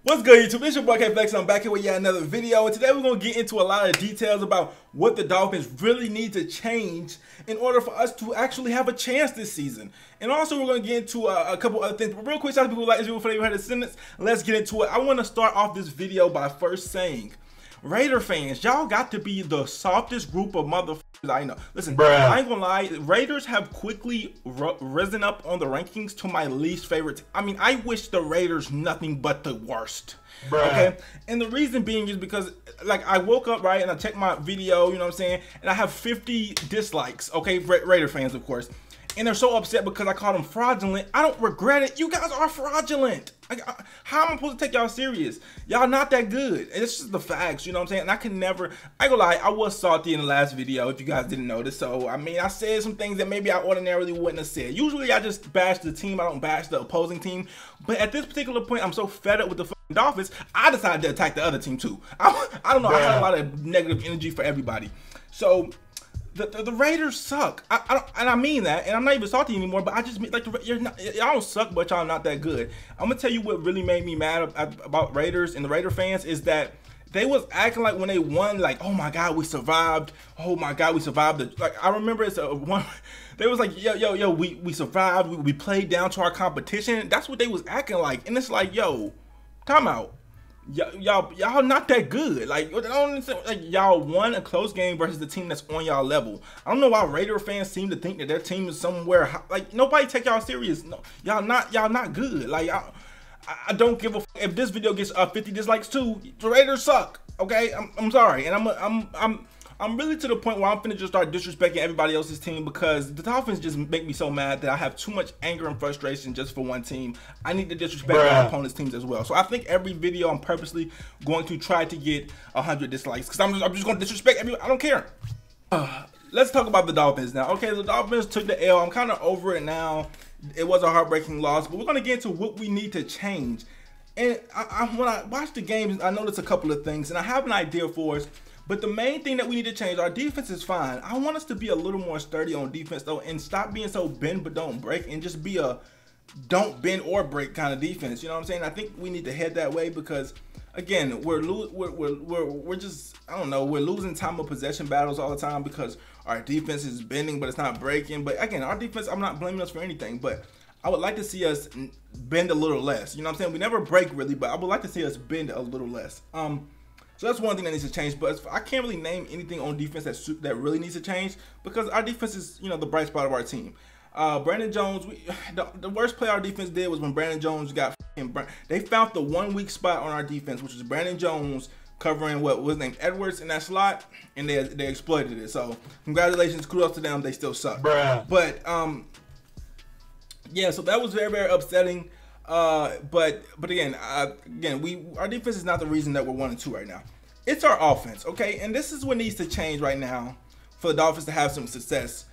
What's good, YouTube? It's your boy K-Flex. I'm back here with yet another video, and today we're going to get into a lot of details about what the Dolphins really need to change in order for us to actually have a chance this season. And also we're going to get into a couple other things. But real quick, shout out to people like this video before they even had a sentence. Let's get into it. I want to start off this video by first saying, Raider fans, y'all got to be the softest group of motherfuckers I know. Listen, I ain't gonna lie, Raiders have quickly risen up on the rankings to my least favorite. I mean, I wish the Raiders nothing but the worst. Okay, and the reason being is because, like, I woke up, right, and I checked my video, you know what I'm saying, and I have 50 dislikes, okay, Raider fans, of course. And they're so upset because I called them fraudulent. I don't regret it. You guys are fraudulent. How am I supposed to take y'all serious? Y'all not that good. And it's just the facts, you know what I'm saying? And I can never, I ain't gonna lie, I was salty in the last video if you guys didn't notice. So, I mean, I said some things that maybe I ordinarily wouldn't have said. Usually I just bash the team. I don't bash the opposing team. But at this particular point, I'm so fed up with the fucking Dolphins, I decided to attack the other team too. I don't know, I had a lot of negative energy for everybody. So, the Raiders suck. I mean that, and I'm not even salty anymore. But I just mean, like, y'all don't suck, but y'all not that good. I'm gonna tell you what really made me mad about Raiders and the Raider fans is that they was acting like when they won, like, oh my God, we survived. Oh my God, we survived. Like, I remember it's one. They was like, yo, we survived. We played down to our competition. That's what they was acting like, and it's like, yo, time out. Y'all not that good. Like y'all won a close game versus the team that's on y'all level. I don't know why Raider fans seem to think that their team is somewhere like nobody take y'all serious. No, y'all not good. Like I don't give a f if this video gets 50 dislikes too. The Raiders suck. Okay, I'm sorry, and I'm really to the point where I'm finna just start disrespecting everybody else's team because the Dolphins just make me so mad that I have too much anger and frustration just for one team. I need to disrespect my opponent's teams as well. So I think every video I'm purposely going to try to get 100 dislikes because I'm just going to disrespect everyone. I don't care. Let's talk about the Dolphins now. Okay, the Dolphins took the L. I'm kind of over it now. It was a heartbreaking loss, but we're going to get into what we need to change. And when I watch the games, I noticed a couple of things, and I have an idea for us. But the main thing that we need to change, our defense is fine. I want us to be a little more sturdy on defense, though, and stop being so bend but don't break, and just be a don't bend or break kind of defense. You know what I'm saying? I think we need to head that way because, again, we're just, I don't know, we're losing time of possession battles all the time because our defense is bending but it's not breaking. But again, our defense, I'm not blaming us for anything, but I would like to see us bend a little less. You know what I'm saying? We never break really, but I would like to see us bend a little less. So that's one thing that needs to change, but I can't really name anything on defense that really needs to change because our defense is, you know, the bright spot of our team. Brandon Jones, the worst play our defense did was when Brandon Jones got they found the one weak spot on our defense, which is Brandon Jones covering what was named Edwards in that slot, and they exploited it. So congratulations, kudos to them. They still suck. But yeah, so that was very, very upsetting. But again, our defense is not the reason that we're 1-2 right now. It's our offense, okay? And this is what needs to change right now for the Dolphins to have some success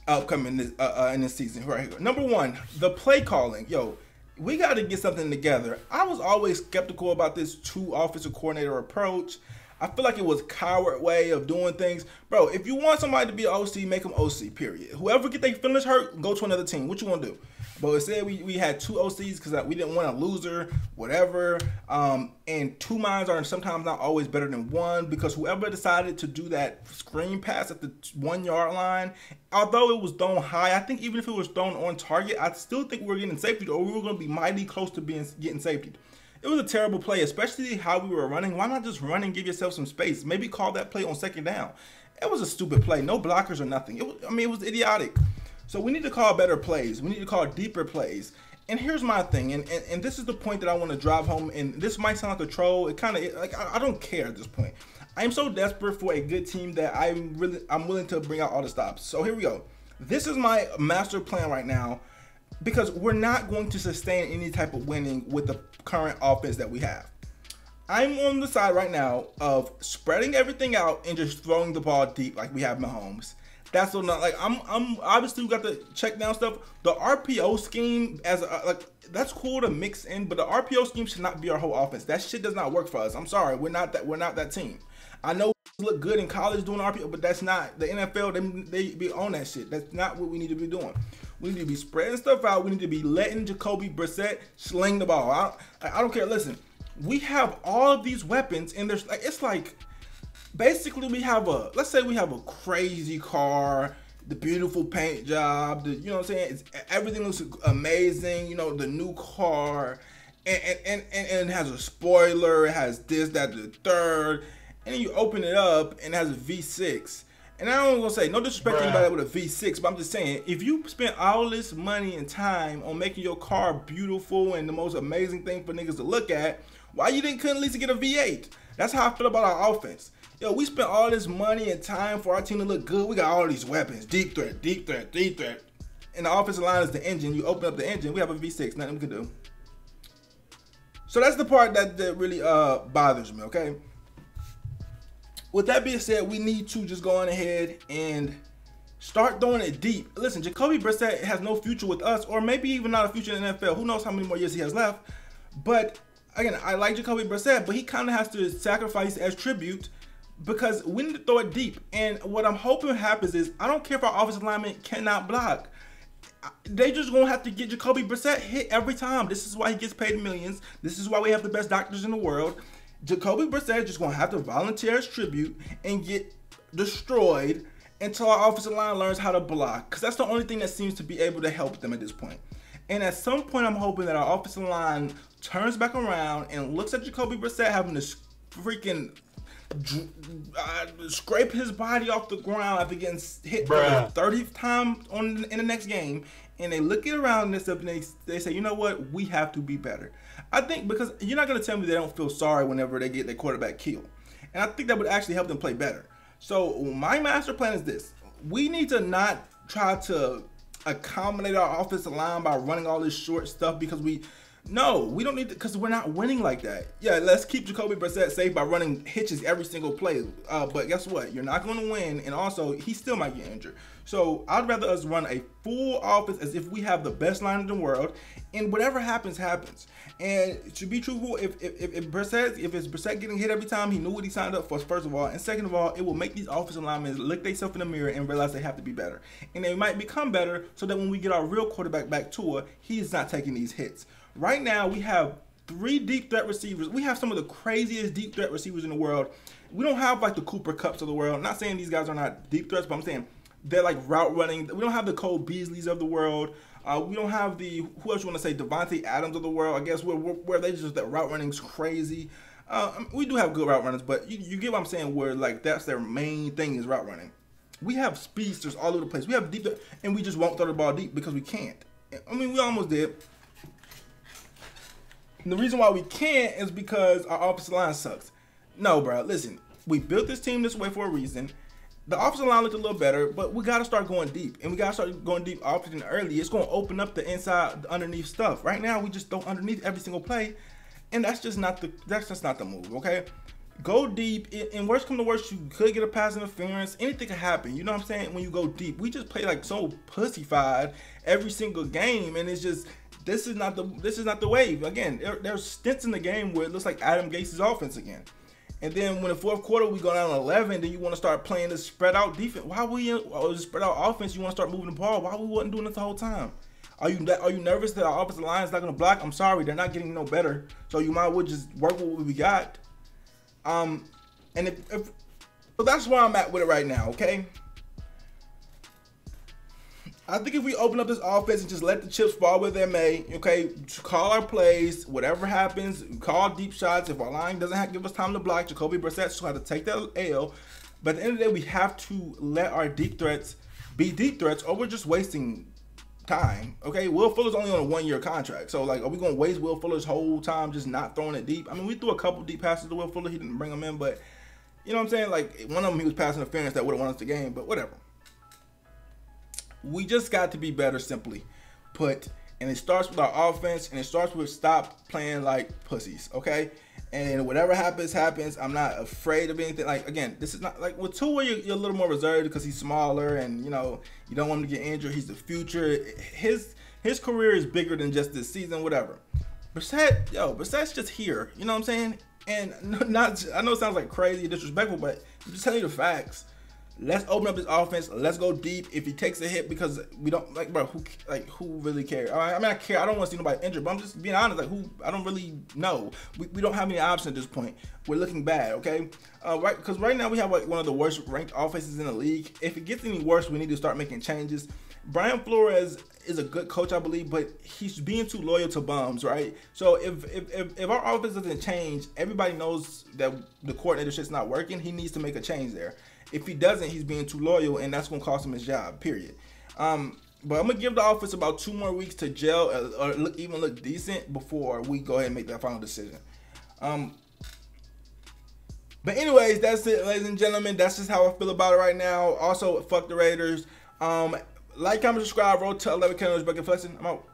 upcoming in this season. Right here. Number one, the play calling. Yo, we got to get something together. I was always skeptical about this two offensive coordinator approach. I feel like it was a coward way of doing things. Bro, if you want somebody to be an OC, make them OC, period. Whoever get their feelings hurt, go to another team. What you want to do? But instead, we had two OCs because we didn't want a loser, whatever. And two minds are sometimes not always better than one because whoever decided to do that screen pass at the 1 yard line, although it was thrown high, I think even if it was thrown on target, I still think we were getting safety or we were going to be mighty close to getting safety. It was a terrible play, especially how we were running. Why not just run and give yourself some space? Maybe call that play on second down. It was a stupid play. No blockers or nothing. It was idiotic. So we need to call better plays. We need to call deeper plays. And here's my thing, and this is the point that I want to drive home, and this might sound like a troll. It kind of, like, I don't care at this point. I am so desperate for a good team that I'm willing to bring out all the stops. So here we go. This is my master plan right now because we're not going to sustain any type of winning with the current offense that we have. I'm on the side right now of spreading everything out and just throwing the ball deep like we have Mahomes. That's what not like. I'm obviously we got the check down stuff. The RPO scheme that's cool to mix in, but the RPO scheme should not be our whole offense. That shit does not work for us. I'm sorry, we're not that team. I know we look good in college doing RPO, but that's not the NFL. They be on that shit. That's not what we need to be doing. We need to be spreading stuff out. We need to be letting Jacoby Brissett sling the ball. I don't care. Listen, we have all of these weapons, and there's like, it's like, basically we have let's say we have a crazy car, the beautiful paint job, you know what I'm saying? Everything looks amazing, you know, the new car, and it has a spoiler, it has this, that, the third, and then you open it up and it has a V6. And I don't want to say, no disrespect to anybody with a V6, but I'm just saying, if you spent all this money and time on making your car beautiful and the most amazing thing for niggas to look at, why you couldn't at least get a V8? That's how I feel about our offense. Yo, we spent all this money and time for our team to look good. We got all these weapons, deep threat, deep threat, deep threat. And the offensive line is the engine. You open up the engine, we have a V6, nothing we can do. So that's the part that really bothers me, okay? With that being said, we need to just go on ahead and start throwing it deep. Listen, Jacoby Brissett has no future with us, or maybe even not a future in the NFL. Who knows how many more years he has left. But again, I like Jacoby Brissett, but he kind of has to sacrifice as tribute, because we need to throw it deep. And what I'm hoping happens is, I don't care if our offensive lineman cannot block. They just gonna have to get Jacoby Brissett hit every time. This is why he gets paid millions. This is why we have the best doctors in the world. Jacoby Brissett is just gonna have to volunteer as tribute and get destroyed until our offensive line learns how to block, because that's the only thing that seems to be able to help them at this point. And at some point, I'm hoping that our offensive line turns back around and looks at Jacoby Brissett having to freaking scrape his body off the ground after getting hit for the 30th time in the next game, and they look it around and stuff, and they say, you know what, we have to be better. I think, because you're not going to tell me they don't feel sorry whenever they get their quarterback killed, and I think that would actually help them play better. So my master plan is this: we need to not try to accommodate our offensive line by running all this short stuff, because we don't need to, because we're not winning like that. Yeah, let's keep Jacoby Brissett safe by running hitches every single play. But guess what? You're not going to win, and also he still might get injured. So I'd rather us run a full offense as if we have the best line in the world, and whatever happens, happens. And to be truthful, if it's Brissett getting hit every time, he knew what he signed up for, first of all, and second of all, it will make these offensive linemen look themselves in the mirror and realize they have to be better. And they might become better so that when we get our real quarterback back to it, he's not taking these hits. Right now, we have 3 deep threat receivers. We have some of the craziest deep threat receivers in the world. We don't have like the Cooper Kupps of the world. I'm not saying these guys are not deep threats, but I'm saying they're like route running. We don't have the Cole Beasleys of the world. We don't have the, who else you want to say, Devontae Adams of the world. I guess where they just, that route running's crazy. We do have good route runners, but you get what I'm saying, where like that's their main thing is route running. We have speedsters all over the place. We have deep, and we just won't throw the ball deep because we can't. I mean, we almost did. And the reason why we can't is because our offensive line sucks. No, bro, listen. We built this team this way for a reason. The offensive line looked a little better, but we got to start going deep. And we got to start going deep often and early. It's going to open up the inside, the underneath stuff. Right now, we just throw underneath every single play. And that's just not the move, okay? Go deep. And worst come to worst, you could get a pass interference. Anything could happen. You know what I'm saying? When you go deep. We just play like so pussyfied every single game. And it's just, this is not the wave. Again, there's stints in the game where it looks like Adam Gase's offense again. And then when the fourth quarter we go down 11, then you want to start playing this spread out defense. Why we spread out offense? You want to start moving the ball? Why we wasn't doing it the whole time? Are you nervous that our offensive line is not going to block? I'm sorry, they're not getting no better. So you might as well just work with what we got. And so that's where I'm at with it right now. Okay. I think if we open up this offense and just let the chips fall where they may, okay, call our plays, whatever happens, call deep shots. If our line doesn't give us time to block, Jacoby Brissett will have to take that L. But at the end of the day, we have to let our deep threats be deep threats, or we're just wasting time, okay? Will Fuller's only on a 1-year contract. So, like, are we going to waste Will Fuller's whole time just not throwing it deep? I mean, we threw a couple deep passes to Will Fuller. He didn't bring them in, but, you know what I'm saying? Like, one of them, he was passing interference that would have won us the game, but whatever. We just got to be better, simply put. And it starts with our offense, and it starts with stop playing like pussies, okay? And whatever happens, happens. I'm not afraid of anything. Like, again, this is not like with Tua, you're a little more reserved because he's smaller, and you know you don't want him to get injured. He's the future. His career is bigger than just this season, whatever. Brissett's just here. You know what I'm saying? And I know it sounds like crazy, disrespectful, but I'm just telling you the facts. Let's open up this offense. Let's go deep. If he takes a hit, because we don't like, bro. Who really cares? I mean, I care. I don't want to see nobody injured, but I'm just being honest. Like, who? I don't really know. We don't have any options at this point. We're looking bad. Okay, right? Because right now we have like one of the worst ranked offenses in the league. If it gets any worse, we need to start making changes. Brian Flores is a good coach, I believe, but he's being too loyal to bums, right? So if our offense doesn't change, everybody knows that the coordinator shit's not working. He needs to make a change there. If he doesn't, he's being too loyal, and that's going to cost him his job, period. But I'm going to give the offense about 2 more weeks to gel or even look decent before we go ahead and make that final decision. But anyways, that's it, ladies and gentlemen. That's just how I feel about it right now. Also, fuck the Raiders. Like, comment, subscribe, roll to 11 candles, bucket flexing. I'm out.